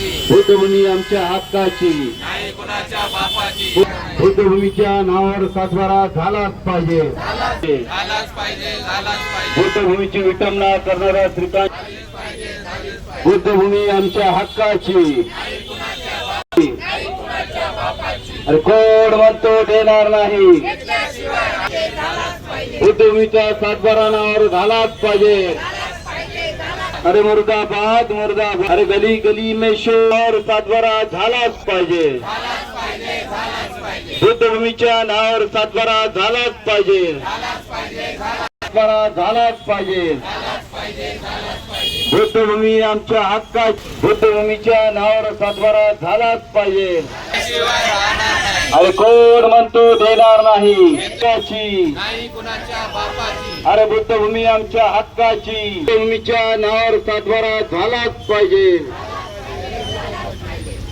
बुद्धभूमी आमच्या हक्काची, बुद्धभूमीच्या नावावर सातबारा झालाच पाहिजे. बुद्धभूमीची विटंबना करणारा श्रीकांत, बुद्धभूमी आमच्या हक्काची. अरे कोण म्हणतो देणार नाही. बुद्धभूमीचा सातबारा नावावर झालाच पाहिजे. अरे मुर्दाबाद मुर्दाबाद. अरे गली गली में शोर सातबारा झालाच पाहिजे. बुद्धभूमीच्या नावावर सातबारा झालाच पाहिजे. सातबारा झालाच पाहिजे. बुद्धभूमी आमच्या हक्काची, बुद्धभूमीच्या नावावर सातबारा झालाच पाहिजे. अरे कोण म्हणतो देणार नाही. अरे बुद्धभूमी आमच्या हक्काची, बुद्धभूमीच्या नावावर सातबारा झालाच पाहिजे.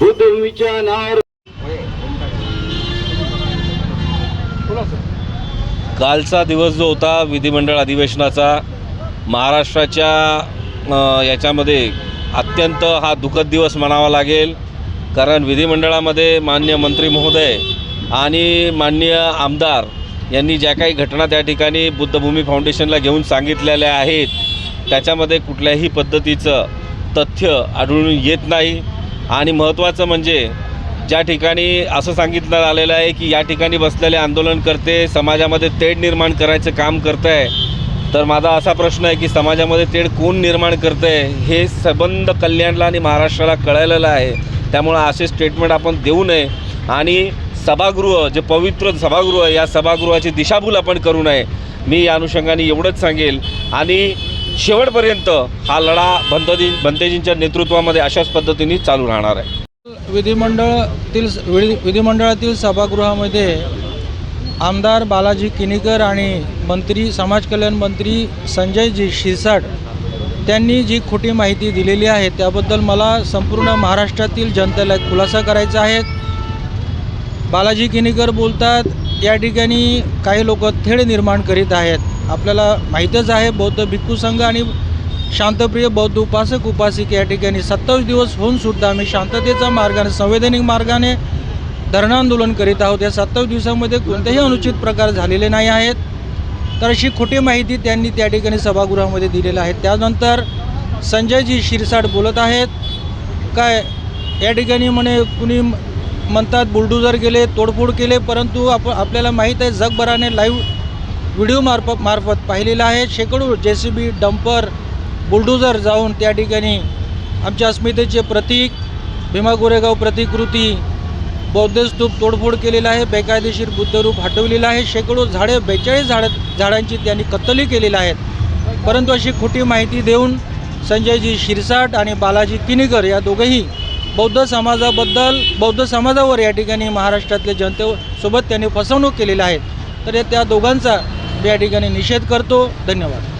बुद्धभूमीच्या नावावर. कालचा दिवस जो होता विधिमंडळ अधिवेशनाचा, महाराष्ट्राच्या याच्यामध्ये अत्यंत हा दुःखद दिवस म्हणावा लागेल. कारण विधिमंडळामध्ये माननीय मंत्री महोदय आणि माननीय आमदार यांनी ज्या काही घटना त्या ठिकाणी बुद्धभूमी फाउंडेशनला घेऊन सांगितलेल्या आहेत, त्याच्यामध्ये कुठल्याही पद्धतीचं तथ्य आढळून येत नाही. आणि महत्त्वाचं म्हणजे ज्या ठिकाणी असं सांगितलं आलेलं आहे की या ठिकाणी बसलेले आंदोलनकर्ते समाजामध्ये तेढ निर्माण करायचं काम करत आहे. तर माझा असा प्रश्न आहे की समाजामध्ये तेढ कोण निर्माण करतं आहे हे संबंध कल्याणला आणि महाराष्ट्राला कळलेलं आहे. त्यामुळं असे स्टेटमेंट आपण देऊ नये आणि सभागृह जे पवित्र सभागृह आहे, या सभागृहाची दिशाभूल आपण करू नये. मी या अनुषंगाने एवढंच सांगेल आणि शेवटपर्यंत हा लढा भंतेजींच्या नेतृत्वामध्ये अशाच पद्धतीने चालू राहणार आहे. विधिमंडळातील सभागृहामध्ये आमदार बालाजी किनीकर आणि मंत्री समाज कल्याण मंत्री संजयजी शिरसाट त्यांनी जी खोटी माहिती दिलेली आहे त्याबद्दल मला संपूर्ण महाराष्ट्रातील जनतेला खुलासा करायचा आहे. बालाजी किनीकर बोलतात या ठिकाणी काही लोक तेढ निर्माण करीत आहेत. आपल्याला माहीतच आहे बौद्ध भिक्खू संघ आणि शांतप्रिय बौद्ध उपासक उपासिका या ठिकाणी 27 दिवस होऊन सुद्धा आम्ही शांततेच्या मार्गाने संवैधानिक मार्गाने धरणं आंदोलन करीत आहोत. या 27 दिवसामध्ये कोणतेही अनुचित प्रकार झालेले नाही आहेत. तर अशी खोटी माहिती त्यांनी त्या ठिकाणी सभागृहामध्ये दिलेलं आहे. त्यानंतर संजयजी शिरसाट बोलत आहेत काय या ठिकाणी म्हणे कुणी म्हणतात बुलडोझर गेले, तोडफोड केले, परंतु आपल्याला माहीत आहे जगभराने लाईव्ह व्हिडिओ मार्फत पाहिलेलं आहे. शेकडो JCB डंपर बुलडोझर जाऊन त्या ठिकाणी आमच्या अस्मितेचे प्रतीक भीमा गोरेगाव प्रतिकृती बौद्ध स्तूप तोडफोड केलेला आहे. बेकायदेशीर बुद्धरूप हटवलेलं आहे. शेकडो झाडे 42 झाडांची त्यांनी कत्तली केलेल्या आहेत. परंतु अशी खोटी माहिती देऊन संजयजी शिरसाट आणि बालाजी किनीकर या दोघंही बौद्ध समाजावर या ठिकाणी महाराष्ट्रातल्या जनतेसोबत त्यांनी फसवणूक केलेली आहे. तर त्या दोघांचा या ठिकाणी निषेध करतो. धन्यवाद.